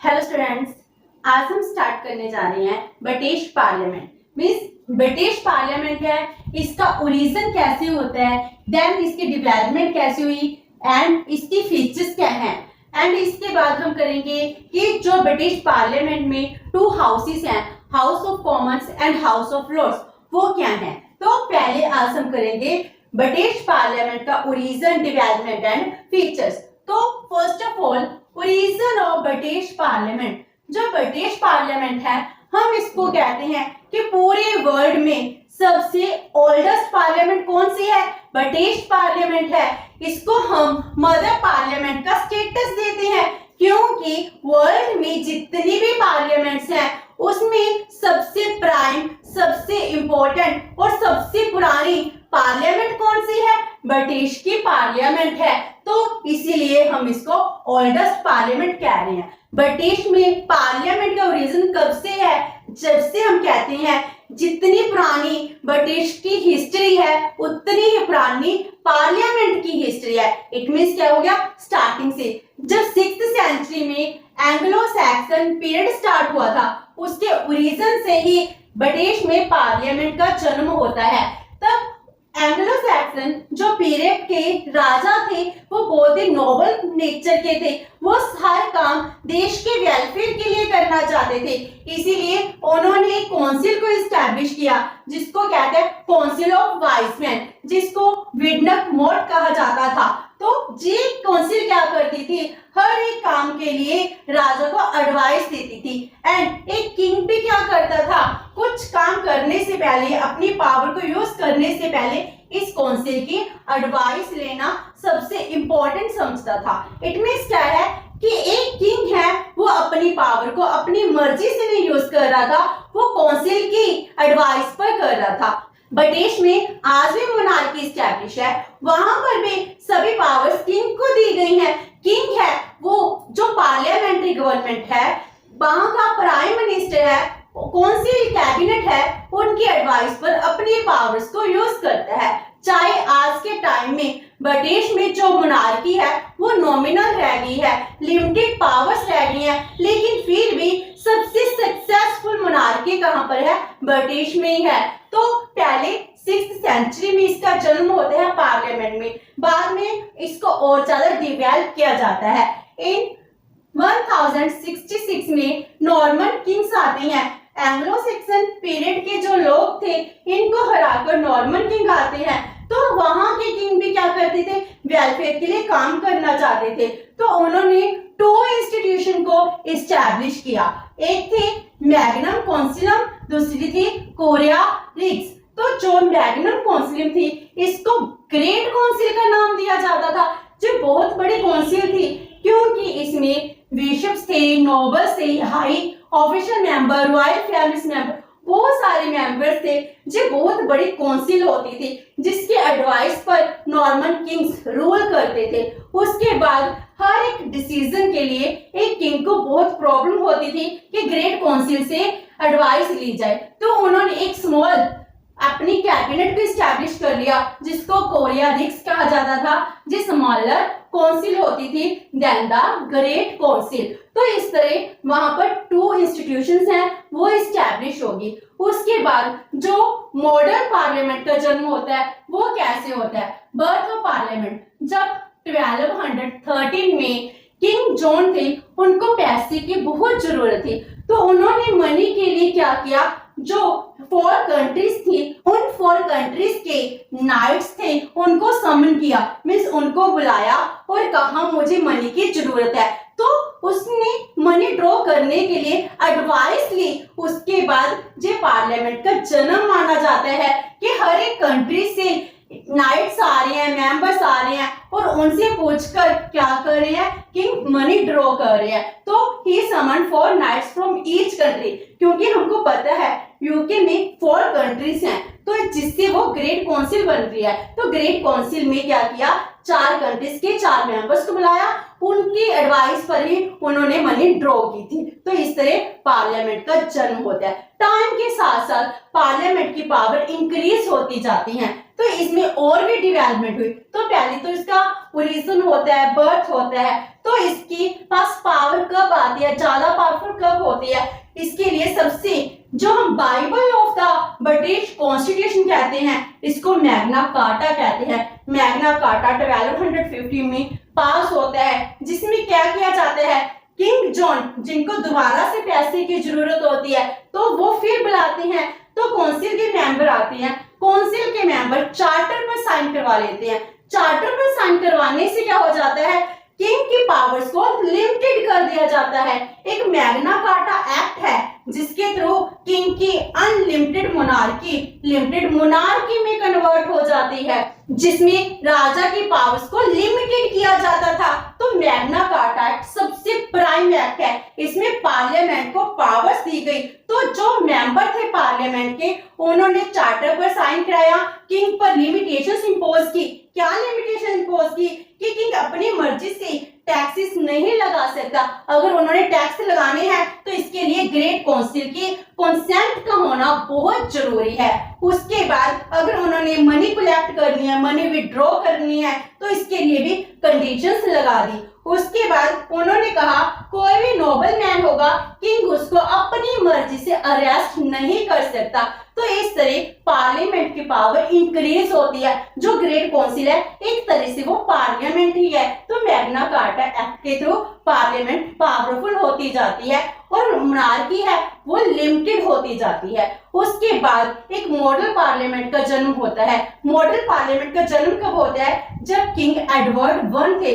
Hello students, आज हम start करने जा रहे हैं British parliament. Means British parliament क्या है, इसका ओरिजिन कैसे होता है, देन इसकी डेवलपमेंट कैसे हुई एंड इसकी फीचर्स क्या हैं। एंड इसके बाद हम करेंगे कि जो ब्रिटिश पार्लियामेंट में टू हाउसेस हैं, House of Commons and House of Lords, वो क्या हैं। तो पहले आज हम करेंगे ब्रिटिश पार्लियामेंट का ओरिजिन, डेवलपमेंट एंड फीचर्स। तो first of all origin of British parliament. जो ब्रिटिश पार्लियामेंट है, हम इसको कहते हैं कि पूरे वर्ल्ड में सबसे ओल्डेस्ट पार्लियामेंट कौन सी है, ब्रिटिश पार्लियामेंट है। इसको हम मदर पार्लियामेंट का स्टेटस देते हैं क्योंकि वर्ल्ड में जितनी भी पार्लियामेंट्स हैं उसमें सबसे प्राइम, सबसे इंपॉर्टेंट और सबसे पुरानी पार्लियामेंट कौन सी है, ब्रिटिश की पार्लियामेंट है। तो इसीलिए हम इसको ओल्डेस्ट पार्लियामेंट कह रहे हैं। ब्रिटिश में पार्लियामेंट का ओरिजिन कब से है, जब से हम कहते हैं जितनी पुरानी ब्रिटिश की हिस्ट्री है उतनी ही पुरानी पार्लियामेंट की हिस्ट्री है। इट मींस क्या हो गया, स्टार्टिंग से जब 6th सेंचुरी में एंग्लो सैक्सन पीरियड स्टार्ट हुआ था, उसके ओरिजिन से ही ब्रिटिश में पार्लियामेंट का जन्म होता है। तब एंग्लो सैक्सन जो पीरियड के राजा थे वो बहुत ही नोबल नेचर के थे। वो हर काम देश के वेलफेयर के लिए करना चाहते थे, इसीलिए उन्होंने एक काउंसिल को इस्टेब्लिश किया जिसको कहते हैं काउंसिल ऑफ वाइस मैन, जिसको विडनक मोड कहा जाता था। तो ये काउंसिल क्या करती थी, हर एक काम के लिए राजा को एडवाइस देती थी। एंड एक किंग भी क्या करता था, कुछ काम करने से पहले, अपनी पावर को यूज करने से पहले इस काउंसिल की एडवाइस लेना सबसे इंपॉर्टेंट समझता था। इट मींस क्या है कि एक किंग है वो अपनी पावर को अपनी मर्जी से नहीं यूज कर रहा था, वो काउंसिल की एडवाइस पर कर रहा था। ब्रिटिश में आज भी मोनार्की स्टैब्लिश है, वहां पर भी सभी पावर्स किंग को दी गई हैं। किंग है वो जो पार्लियामेंट्री गवर्नमेंट है, वहां का प्राइम मिनिस्टर है, काउंसिल कैबिनेट है, उनकी एडवाइस पर अपनी पावर्स को यूज करता है। चाहे आज के टाइम में ब्रिटिश में जो मोनार्की है वो नॉमिनल रह गई है, लिमिटेड पावर्स रह गई है, लेकिन फिर भी सबसे सक्सेसफुल मोनार्की कहां पर है, ब्रिटिश में ही है। तो पहले 6th सेंचुरी में इसका जन्म होता है पार्लियामेंट में, बाद में इसको और ज्यादा डेवलप किया जाता है। इन 1066 में नॉर्मन किंग्स आते हैं। एंग्लो सैक्सन पीरियड के जो लोग थे इनको हराकर नॉर्मन किंग आते हैं। तो वहां के किंग भी क्या करते थे, वेलफेयर के लिए काम करना चाहते थे। तो उन्होंने 2 इंस्टीट्यूशन को इस्टेब्लिश किया, एक थी मैग्नम काउंसिलम, दूसरी थी कोरिया रिग्स। तो जो मैग्नम काउंसिलम थी इसको ग्रेट काउंसिल का नाम दिया जाता था, जो बहुत बड़ी काउंसिल थी क्योंकि इसमें बिशप्स थे, नोबल्स थे, high official member, royal families member, बहुत सारे मेंबर्स थे। जो बहुत बड़ी काउंसिल होती थी जिसके एडवाइस पर नॉर्मन किंग्स रूल करते थे। उसके बाद हर एक डिसीजन के लिए एक किंग को बहुत प्रॉब्लम होती थी कि ग्रेट काउंसिल से एडवाइस ली जाए। तो उन्होंने एक स्मॉल अपनी कैबिनेट भी इस्टेब्लिश कर लिया जिसको कोरिया रिग्स कहा जाता था, जो स्मॉलर काउंसिल होती थी देन द ग्रेट काउंसिल। तो इस तरह वहां पर 2 इंस्टीट्यूशंस हैं वो इस्टेब्लिश होगी। उसके बाद जो मॉडर्न पार्लियामेंट का जन्म होता है वो कैसे होता है, बर्थ ऑफ पार्लियामेंट। जब 1213 में किंग जॉन थे, उनको पैसे की बहुत जरूरत थी, तो उन्होंने मनी के लिए क्या किया, जो 4 कंट्रीज थी उन 4 कंट्रीज के नाइट्स थे उनको समन किया, मीन्स उनको बुलाया और कहा मुझे मनी की जरूरत है। तो उसने मनी ड्रॉ करने के लिए एडवाइस ली। उसके बाद जो पार्लियामेंट का जन्म माना जाता है कि हर एक कंट्री से नाइट्स आ रहे हैं, मेंबर्स आ रहे हैं और उनसे पूछकर क्या कर रहे हैं कि मनी ड्रॉ कर रहे हैं। तो ही समन 4 नाइट्स फ्रॉम ईच कंट्री, क्योंकि हमको पता है यूके में 4 कंट्रीज हैं, तो जिससे वो ग्रेट काउंसिल बन रही है। तो ग्रेट काउंसिल में क्या किया, 4 कंट्रीज के 4 मेंबर्स को बुलाया, उनकी एडवाइस पर ही उन्होंने मनी ड्रॉ की थी। तो इस तरह पार्लियामेंट का जन्म होता है। टाइम के साथ साथ पार्लियामेंट की पावर इंक्रीज होती जाती है। तो इसमें और भी डेवलपमेंट हुई। तो पहले तो इसका ओरिजिन होता है, बर्थ होता है, तो इसकी पास पावर कब आती है, ज्यादा पावरफुल कब होती है, इसके लिए सबसे जो हम Bible of the British constitution कहते हैं, इसको मैग्ना कार्टा कहते हैं। मैग्ना कार्टा 1250 में पास होता है, जिसमें क्या किया जाता है, किंग जॉन जिनको दोबारा से पैसे की जरूरत होती है तो वो फिर बुलाते हैं, तो काउंसिल के मेंबर आते हैं, काउंसिल के मेंबर चार्टर पर साइन करवा लेते हैं। चार्टर पर साइन करवाने से क्या हो जाता है, किंग की पावर्स को लिमिटेड कर दिया जाता है। एक मैग्ना कार्टा एक्ट है जिसके थ्रू किंग की अनलिमिटेड मोनार्की लिमिटेड मोनार्की में कन्वर्ट हो जाती है, जिसमें राजा की पावर्स को लिमिटेड किया जाता था। तो मैग्ना कार्टा एक्ट सबसे प्राइम एक्ट है, इसमें पार्लियामेंट को पावर्स दी गई। तो जो मेंबर थे पार्लियामेंट के, उन्होंने चार्टर पर साइन कराया, किंग पर लिमिटेशंस इंपोज की। क्या लिमिटेशन इंपोज की कि किंग अपनी मर्जी से टैक्सेस नहीं लगा सकता, अगर उन्होंने टैक्स लगाने हैं तो इसके लिए ग्रेट काउंसिल की कंसेंट का होना बहुत जरूरी है। उसके बाद अगर उन्होंने मनी कलेक्ट करनी है, मनी विड्रॉ करनी है, तो इसके लिए भी कंडीशंस लगा दी। उसके बाद उन्होंने कहा कोई भी नोबल मैन होगा, किंग उसको अपनी मर्जी से अरेस्ट नहीं कर सकता। तो इस तरह पार्लियामेंट की पावर इंक्रीज होती है। जो ग्रेट काउंसिल है एक तरह से वो पार्लियामेंट ही है। तो मैग्ना कार्टा एक्ट के थ्रू पार्लियामेंट पावरफुल होती जाती है और मोनार्की है वो लिमिटेड होती जाती है। उसके बाद एक मॉडल पार्लियामेंट का जन्म होता है। मॉडल पार्लियामेंट का जन्म कब होता है, जब किंग एडवर्ड वन थे।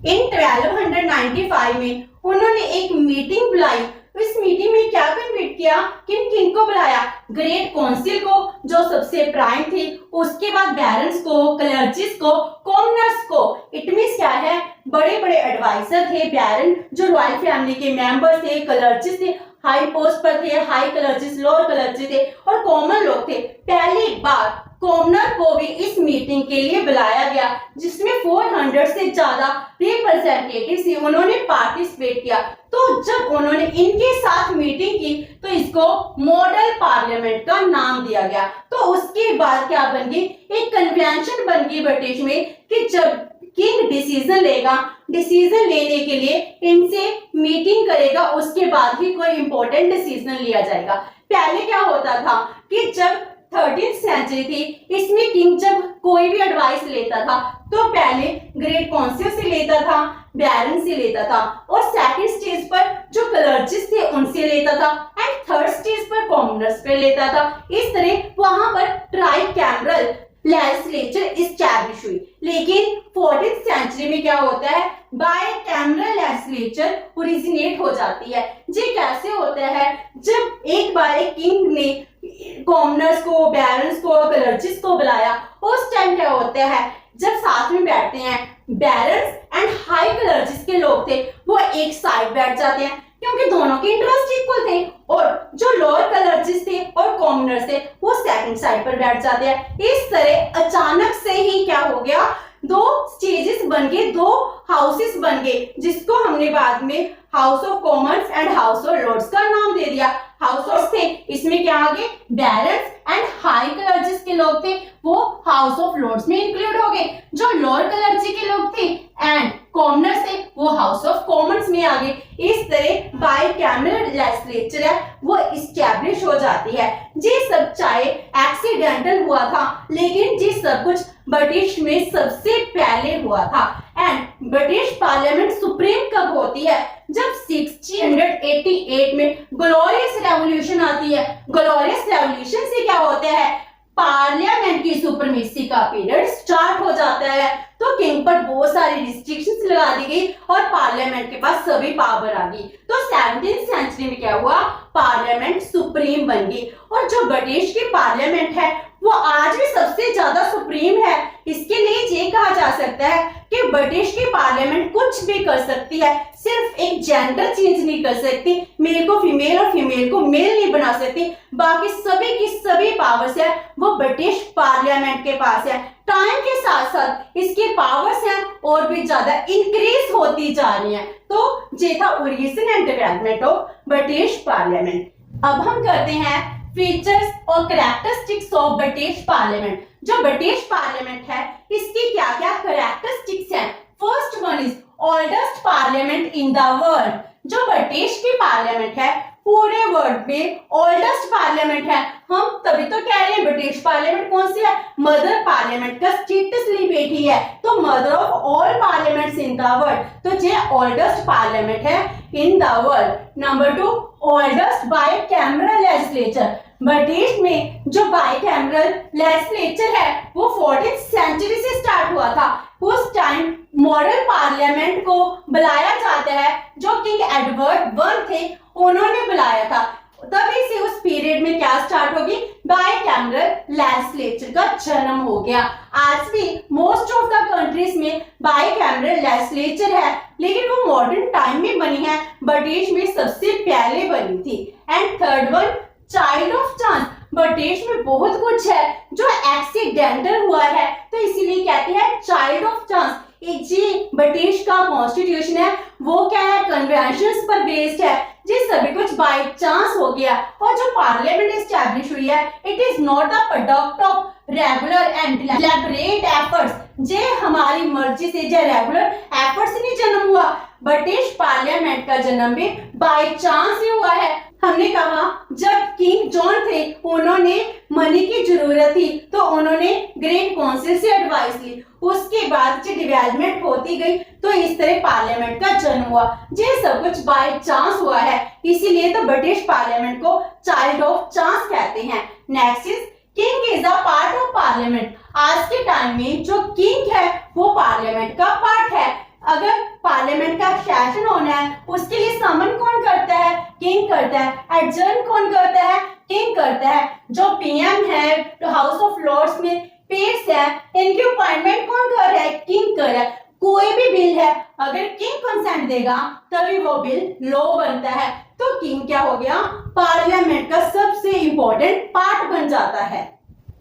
इन 1295 में उन्होंने एक मीटिंग बुलाई। इस मीटिंग में क्या कन्वीट किया, किंग को बुलाया, ग्रेट काउंसिल को जो सबसे प्राइम थी, उसके बाद बैरन्स को, क्लर्जिस को, कॉमनर्स को। इट मींस क्या है, बड़े बड़े एडवाइजर थे बैरन जो रॉयल फैमिली के मेंबर थे, क्लर्जिस थे, हाई पोस्ट पर थे, हाई क्लर्जिस, लोअर क्लर्जिस थे और कॉमन लोग थे। पहली बार कॉमनर को भी इस मीटिंग के लिए बुलाया गया, जिसमें 400 से ज्यादा रिप्रेजेंटेटिव्स थी, उन्होंने पार्टिसिपेट किया। तो जब उन्होंने इनके साथ मीटिंग की तो इसको मॉडल पार्लियामेंट का नाम दिया गया। तो उसके बाद क्या बन गई, एक कन्वेंशन बन गई ब्रिटिश में कि जब किंग डिसीजन लेगा, डिसीजन लेने के लिए इनसे मीटिंग करेगा, उसके बाद ही कोई इंपॉर्टेंट डिसीजन लिया जाएगा। पहले क्या होता था कि जब 13th सेंचुरी थी, इसमें किंग जब कोई भी एडवाइस लेता था तो पहले ग्रेट काउंसिल से लेता था, बैरन से लेता था, और सेकंड स्टेज पर जो क्लर्जिस थे उनसे लेता था, एंड थर्ड स्टेज पर कॉमनर्स पे लेता था। इस तरह वहां पर ट्राई कैमरल लेजिस्लेचर इस्टैब्लिश हुई। लेकिन 14th सेंचुरी में क्या होता है, बाय कैमरल लेजिस्लेचर ओरिजिनेट हो जाती है। ये कैसे होता है, जब एक बार एक किंग ने कॉमनर्स को, बैरन्स को, क्लर्जिस को बुलाया, उस टाइम क्या होता है, जब साथ में बैठते हैं बैरन्स एंड हाई क्लर्जिस के लोग थे, वो एक साइड बैठ जाते हैं क्योंकि दोनों के इंटरेस्ट इक्वल थे, और जो लोअर क्लर्जिस थे और कॉमनर्स थे वो सेकंड साइड पर बैठ जाते हैं। इस तरह अचानक से ही क्या हो गया, दो स्टेजेस बन गए, दो हाउसेस बन गए, जिसको हमने बाद में House of Commons and House of Lords का नाम दे दिया। हाउस ऑफ थे, इसमें क्या आ गए, बैरन्स एंड हाई क्लर्जिस के लोग थे, वो हाउस ऑफ लॉर्ड्स में इंक्लूड हो गए। जो लोअर क्लर्जी के लोग थे एंड कॉमनर्स थे, वो हाउस ऑफ कॉमन्स में आ गए। इस तरह बाय कैमरल लेजिस्लेचर है वो इस्टेब्लिश हो जाती है। ये सब चाहे एक्सीडेंटल हुआ था, लेकिन ये सब कुछ ब्रिटिश में सबसे पहले हुआ था। एंड ब्रिटिश पार्लियामेंट सुप्रीम कब होती है, जब 1688 में ग्लोरियस रेवोल्यूशन आती है। ग्लोरियस रेवोल्यूशन से क्या होता है, पार्लियामेंट की सुप्रीमेसी का पीरियड स्टार्ट हो जाता है। तो किंग पर बहुत सारी रिस्ट्रिक्शंस लगा दी गई और पार्लियामेंट के पास सभी पावर आ गई। तो 17th सेंचुरी में क्या हुआ, पार्लियामेंट सुप्रीम बन गई। और जो ब्रिटिश की पार्लियामेंट है वो आज भी सबसे ज्यादा सुप्रीम है। इसके लिए ये कहा जा सकता है कि ब्रिटिश की पार्लियामेंट कुछ भी कर सकती है, सिर्फ एक जेंडर चेंज नहीं कर सकती, मेल को फीमेल और फीमेल को मेल नहीं बना सकती, बाकी सभी की सभी पावर्स है वो ब्रिटिश पार्लियामेंट के पास है। टाइम के साथ साथ इसकी पावर्स हैं और भी ज्यादा इंक्रीज होती जा रही हैं। तो ये था origin and development of British parliament. अब हम करते हैं फीचर्स और कैरेक्टरिस्टिक्स ऑफ ब्रिटिश पार्लियामेंट। जो ब्रिटिश पार्लियामेंट है इसकी क्या क्या कैरेक्टरिस्टिक्स हैं। First one is oldest parliament in the world. जो ब्रिटिश की पार्लियामेंट है पूरे वर्ल्ड में ओल्डेस्ट पार्लियामेंट है। हम तभी तो कह रहे हैं ब्रिटिश पार्लियामेंट कौन सी है, मदर पार्लियामेंट का स्टेटस ली बैठी है, तो mother of all parliaments in the world, तो ये ओल्डेस्ट पार्लियामेंट है in the world. Number 2 oldest bicameral legislature. British में जो बाय कैमरल लेजिस्लेचर है वो 14th सेंचुरी से स्टार्ट हुआ था। उस टाइम मॉडल पार्लियामेंट को बुलाया जाता है, जो किंग एडवर्ड वन थे उन्होंने बुलाया था। तभी से उस पीरियड में क्या स्टार्ट होगी, बाय कैमरल लेजिस्लेचर का जन्म हो गया। आज भी मोस्ट ऑफ द कंट्रीज में बाय कैमरल लेजिस्लेचर है, लेकिन वो मॉडर्न टाइम में बनी है, ब्रिटिश में सबसे पहले बनी थी। And third one child of chance. British में बहुत कुछ है जो एक्सीडेंटल हुआ है, तो इसीलिए कहते हैं चाइल्ड ऑफ चांस। जी ब्रिटिश का कॉन्स्टिट्यूशन है वो क्या है, कन्वेंशंस पर बेस्ड है, जी सभी कुछ बाय चांस हो गया। और जो पार्लियामेंट एस्टैब्लिश हुई है it is not the product of regular and deliberate efforts. जे हमारी मर्जी से जो रेगुलर एफर्ट्स नहीं जन्म हुआ, ब्रिटिश पार्लियामेंट का जन्म भी बाय चांस ही हुआ है। हमने कहा जब किंग जॉन थे उन्होंने मनी की जरूरत थी तो उन्होंने ग्रेट काउंसिल से एडवाइस ली, उसके बाद जो डेवलपमेंट होती गई तो इस तरह पार्लियामेंट का जन्म हुआ। ये सब कुछ बाय चांस हुआ है, इसीलिए तो ब्रिटिश पार्लियामेंट को चाइल्ड ऑफ चांस कहते हैं। Next is king is a part of parliament. आज के टाइम में जो किंग है वो पार्लियामेंट का पार्ट है। अगर पार्लियामेंट का सेशन होना है उसके लिए समन कौन करता है, किंग करता है। एडजर्न कौन करता है, किंग करता है। जो पीएम है हाउस ऑफ लॉर्ड्स में पेयर्स है, इनकी अपॉइंटमेंट कौन कर रहा है, किंग कर रहा है। कोई भी बिल है अगर किंग कंसेंट देगा तभी वो बिल लॉ बनता है, तो किंग क्या हो गया, पार्लियामेंट का सबसे इंपॉर्टेंट पार्ट बन जाता है।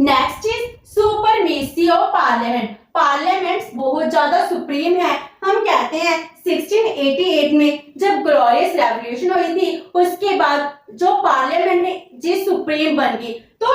Next is supremacy of parliament. Parliament बहुत ज्यादा सुप्रीम है। हम कहते हैं 1688 में जब ग्लोरियस रेवोल्यूशन हुई थी उसके बाद जो पार्लियामेंट है जी सुप्रीम बन गई, तो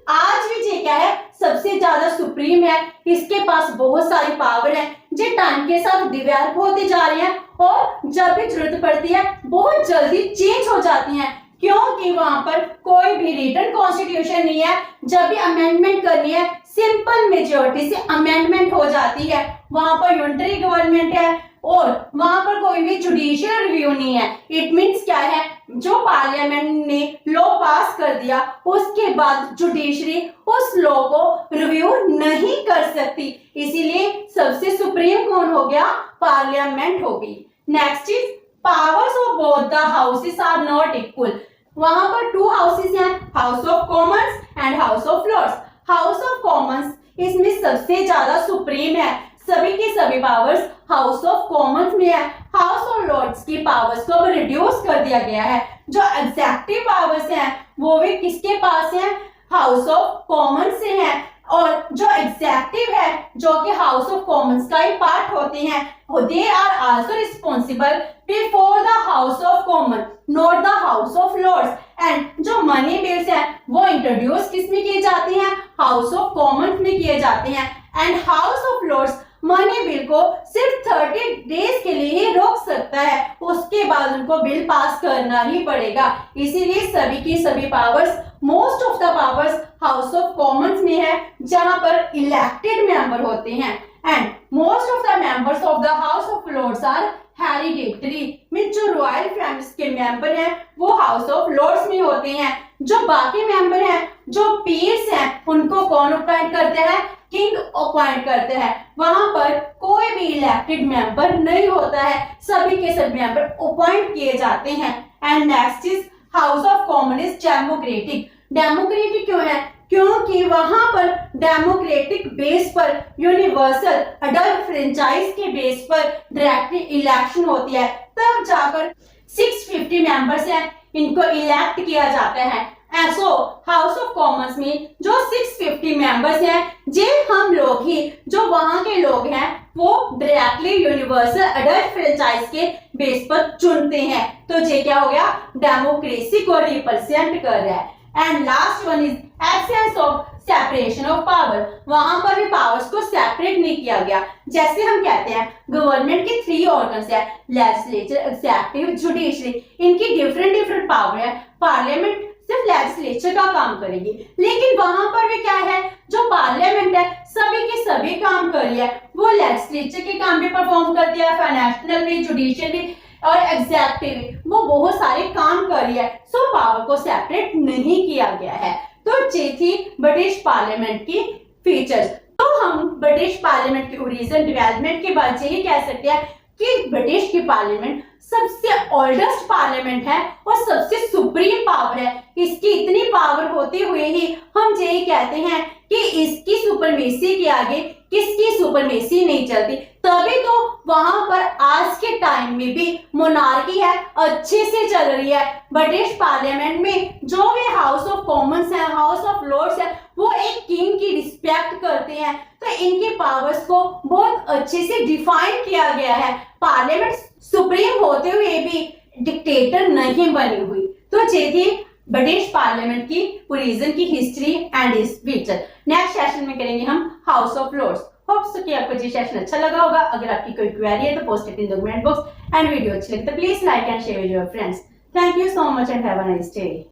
आज भी ये क्या है, सबसे ज्यादा सुप्रीम है। इसके पास बहुत सारी पावर है जो टाइम के साथ डेवलप होते जा रहे हैं और जब भी जरूरत पड़ती है बहुत जल्दी चेंज हो जाती हैं, क्योंकि वहां पर कोई भी रिटन कॉन्स्टिट्यूशन नहीं है। जब भी अमेंडमेंट करनी है सिंपल मेजॉरिटी से अमेंडमेंट हो जाती है। वहां पर यूनिटरी गवर्नमेंट है और वहां पर कोई भी जुडिशियल रिव्यू नहीं है। इट मींस क्या है, जो पार्लियामेंट ने लॉ पास कर दिया उसके बाद जुडिशरी उस लॉ को रिव्यू नहीं कर सकती, इसीलिए सबसे सुप्रीम कौन हो गया, पार्लियामेंट होगी। Next is powers of both the houses are not equal. वहां पर 2 हाउसेस हैं, House of Commons and House of Lords. House of Commons इसमें सबसे ज्यादा सुप्रीम है, सभी की सभी पावर्स हाउस ऑफ कॉमन्स में है। हाउस ऑफ लॉर्ड्स की पावर्स को अब रिड्यूस कर दिया गया है। जो एग्जेक्टिव पावर्स हैं वो भी किसके पास हैं, हाउस ऑफ कॉमन्स से हैं, और जो एग्जेक्टिव है जो कि हाउस ऑफ कॉमन्स का ही पार्ट होते हैं, they are also responsible before the House of Common not the House of Lords. And जो मनी बिल्स हैं वो इंट्रोड्यूस किस में किए जाते हैं, हाउस ऑफ कॉमन्स में किए जाते हैं। And House of Lords money bill को सिर्फ 30 डेज के लिए ही रोक सकता है, उसके बाद उनको बिल पास करना ही पड़ेगा। इसीलिए सभी की सभी powers, most of the powers House of Commons में है, जहां पर इलेक्टेड मेंबर होते हैं। And most of the members of the House of Lords are hereditary, mean जो रॉयल फैमिलीज के मेंबर हैं वो हाउस ऑफ लॉर्ड्स में होते हैं। जो बाकी मेंबर हैं, जो पीयर्स हैं, उनको कौन अपॉइंट करते हैं, किंग अपॉइंट करते हैं। वहां पर कोई भी इलेक्टेड मेंबर नहीं होता है, सभी के सभी मेंबर अपॉइंट किए जाते हैं। And next is house of common is democratic. Democratic क्यों है, क्योंकि वहां पर डेमोक्रेटिक बेस पर यूनिवर्सल अडल्ट फ्रेंचाइज के बेस पर डायरेक्टली इलेक्शन होती है, तब जाकर 650 मेंबर्स हैं, इनको इलेक्ट किया जाता है। ऐसो हाउस ऑफ कॉमन्स में जो 650 मेंबर्स हैं, जे हम लोग ही, जो वहां के लोग हैं, वो डायरेक्टली यूनिवर्सल अडल्ट फ्रेंचाइज के बेस पर चुनते हैं। तो ये क्या हो गया, डेमोक्रेसी को रिप्रेजेंट कर रहा है। And last one is absence of separation of power. वहां पर भी पावर्स को सेपरेट नहीं किया गया। जैसे हम कहते हैं गवर्नमेंट के 3 ऑर्गन्स है, लेजिस्लेचर, एग्जीक्यूटिव, जुडिशरी, इनकी डिफरेंट डिफरेंट पावर है। पार्लियामेंट सिर्फ लेजिस्लेचर का काम करेगी, लेकिन वहां पर भी क्या है, जो पार्लियामेंट है सभी के सभी काम कर रही है। वो लेजिस्लेचर के काम भी परफॉर्म करती है, फाइनेंशियल भी, जुडिशियल भी और एग्जीक्यूटिव, वो बहुत सारे काम कर रही है। सो पावर को सेपरेट नहीं किया गया है। तो ये थी ब्रिटिश पार्लियामेंट की फीचर्स। तो हम ब्रिटिश पार्लियामेंट के ओरिजिन, डेवलपमेंट के बाद यही कह सकते हैं कि ब्रिटिश की पार्लियामेंट सबसे ओल्डेस्ट पार्लियामेंट है और सबसे सुप्रीम पावर है। इसकी इतनी पावर होते हुए ही हम यही कहते हैं कि इसकी सुपरमेसी के आगे किसकी सुपरमेसी नहीं चलती। तभी तो वहां पर आज के टाइम में भी मोनार्की है, अच्छे से चल रही है। ब्रिटिश पार्लियामेंट में जो भी हाउस ऑफ कॉमन्स है, हाउस ऑफ लॉर्ड्स है, वो एक किंग की रिस्पेक्ट करते हैं। तो इनके पावर्स को बहुत अच्छे से डिफाइन किया गया है। पार्लियामेंट सुप्रीम होते हुए भी डिक्टेटर नहीं बनी हुई। तो ये थी ब्रिटिश पार्लियामेंट की ओरिजिन की हिस्ट्री एंड इस फीचर। नेक्स्ट सेशन में करेंगे हम House of Lords. Hope so कि आपको ये सेशन अच्छा लगा होगा। अगर आपकी कोई क्वेरी है तो post it in the comment box and video अच्छी लगे तो please like and share with your friends. Thank you so much and have a nice day.